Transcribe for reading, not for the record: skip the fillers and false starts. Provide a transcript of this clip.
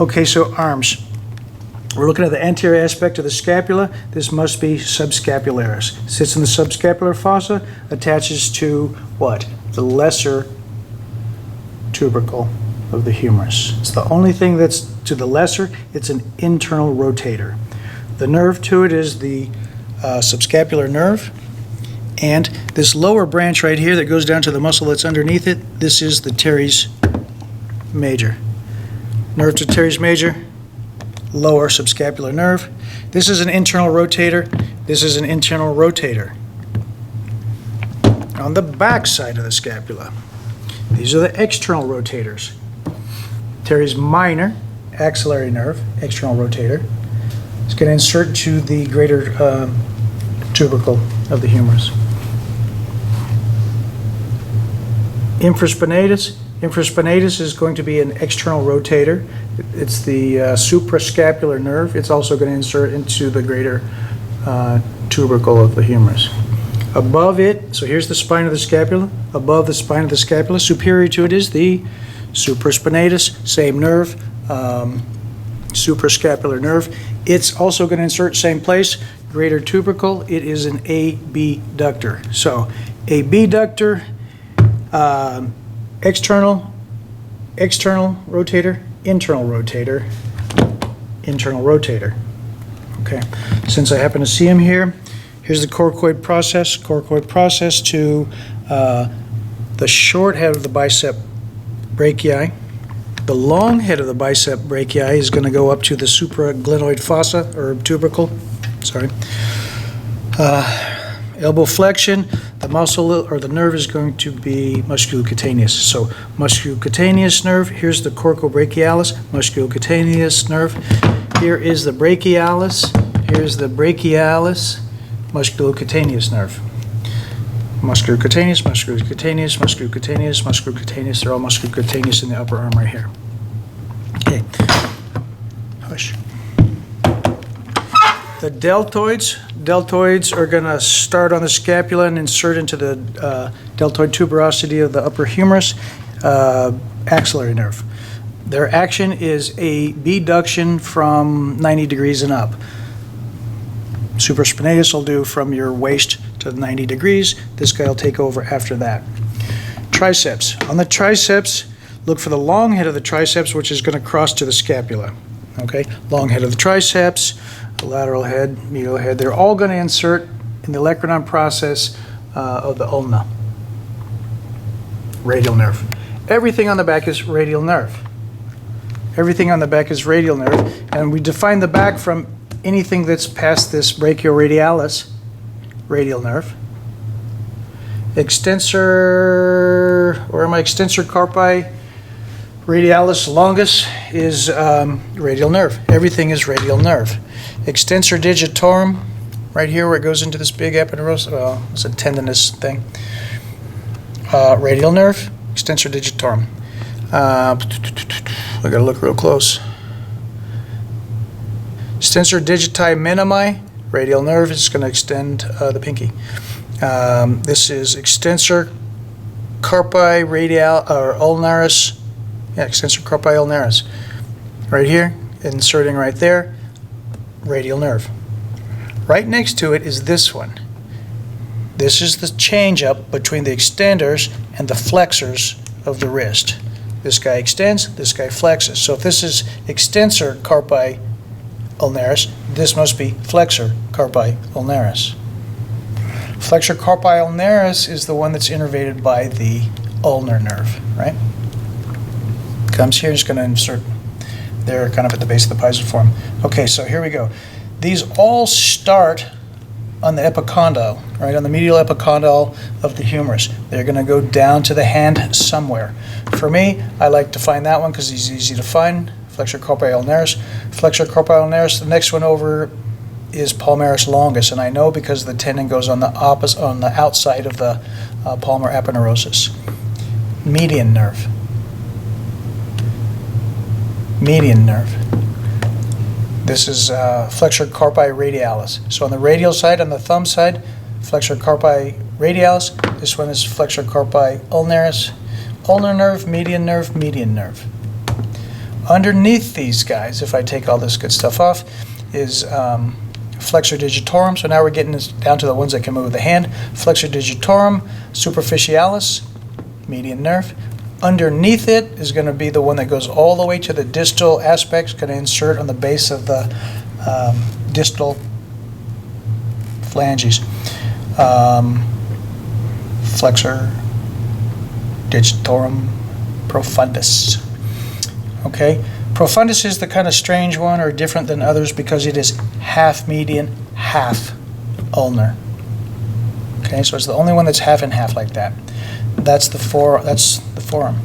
Okay, so arms. We're looking at the anterior aspect of the scapula. This must be subscapularis. Sits in the subscapular fossa, attaches to what? The lesser tubercle of the humerus. It's the only thing that's to the lesser. It's an internal rotator. The nerve to it is the subscapular nerve. And this lower branch right here that goes down to the muscle that's underneath it, this is the teres major. Nerve to teres major, lower subscapular nerve. This is an internal rotator. This is an internal rotator. On the back side of the scapula, these are the external rotators. Teres minor, axillary nerve, external rotator. It's going to insert to the greater tubercle of the humerus. Infraspinatus. Infraspinatus is going to be an external rotator. It's the suprascapular nerve. It's also going to insert into the greater tubercle of the humerus. Above it, so here's the spine of the scapula. Above the spine of the scapula, superior to it is the supraspinatus, same nerve, suprascapular nerve. It's also going to insert same place, greater tubercle. It is an abductor. So abductor, external rotator, internal rotator, internal rotator. Okay, since I happen to see him here, here's the coracoid process. Coracoid process to the short head of the bicep brachii. The long head of the bicep brachii is going to go up to the supraglenoid fossa, or tubercle. Sorry. Elbow flexion, the muscle or the nerve is going to be musculocutaneous. So musculocutaneous nerve, here's the coracobrachialis, musculocutaneous nerve. Here is the brachialis, here's the brachialis, musculocutaneous nerve. Musculocutaneous, musculocutaneous, musculocutaneous, musculocutaneous. They're all musculocutaneous in the upper arm right here. Okay. Hush. The deltoids are going to start on the scapula and insert into the deltoid tuberosity of the upper humerus, axillary nerve. Their action is a abduction from 90 degrees and up. Supraspinatus will do from your waist to 90 degrees. This guy will take over after that. Triceps. On the triceps, look for the long head of the triceps, which is going to cross to the scapula. Okay, long head of the triceps, the lateral head, medial head. They're all going to insert in the olecranon process of the ulna. Radial nerve. Everything on the back is radial nerve. Everything on the back is radial nerve, and we define the back from anything that's past this brachioradialis, radial nerve. Extensor, where am I? Extensor carpi radialis longus is radial nerve. Everything is radial nerve. Extensor digitorum, right here where it goes into this big epineurosum, well, it's a tendinous thing. Radial nerve, extensor digitorum. I gotta look real close. Extensor digiti minimi, radial nerve is going to extend the pinky. This is extensor carpi radial or ulnaris. Yeah, extensor carpi ulnaris. Right here, inserting right there, radial nerve. Right next to it is this one. This is the change up between the extenders and the flexors of the wrist. This guy extends, this guy flexes. So if this is extensor carpi ulnaris, this must be flexor carpi ulnaris. Flexor carpi ulnaris is the one that's innervated by the ulnar nerve, right? Comes here, it's going to insert there, kind of at the base of the pisiform. Okay, so here we go. These all start on the epicondyle, right, on the medial epicondyle of the humerus. They're going to go down to the hand somewhere. For me, I like to find that one because he's easy to find. Flexor carpi ulnaris. Flexor carpi ulnaris. The next one over is palmaris longus, and I know because the tendon goes on the outside of the palmar aponeurosis. Median nerve. Median nerve. This is flexor carpi radialis. So on the radial side, on the thumb side, flexor carpi radialis. This one is flexor carpi ulnaris. Ulnar nerve, median nerve, median nerve. Underneath these guys, if I take all this good stuff off, is flexor digitorum. So now we're getting this down to the ones that can move with the hand. Flexor digitorum, superficialis, median nerve. Underneath it is going to be the one that goes all the way to the distal aspects, going to insert on the base of the distal phalanges. Flexor digitorum profundus. Okay, profundus is the kind of strange one or different than others because it is half median, half ulnar. Okay, so it's the only one that's half and half like that. That's the forearm.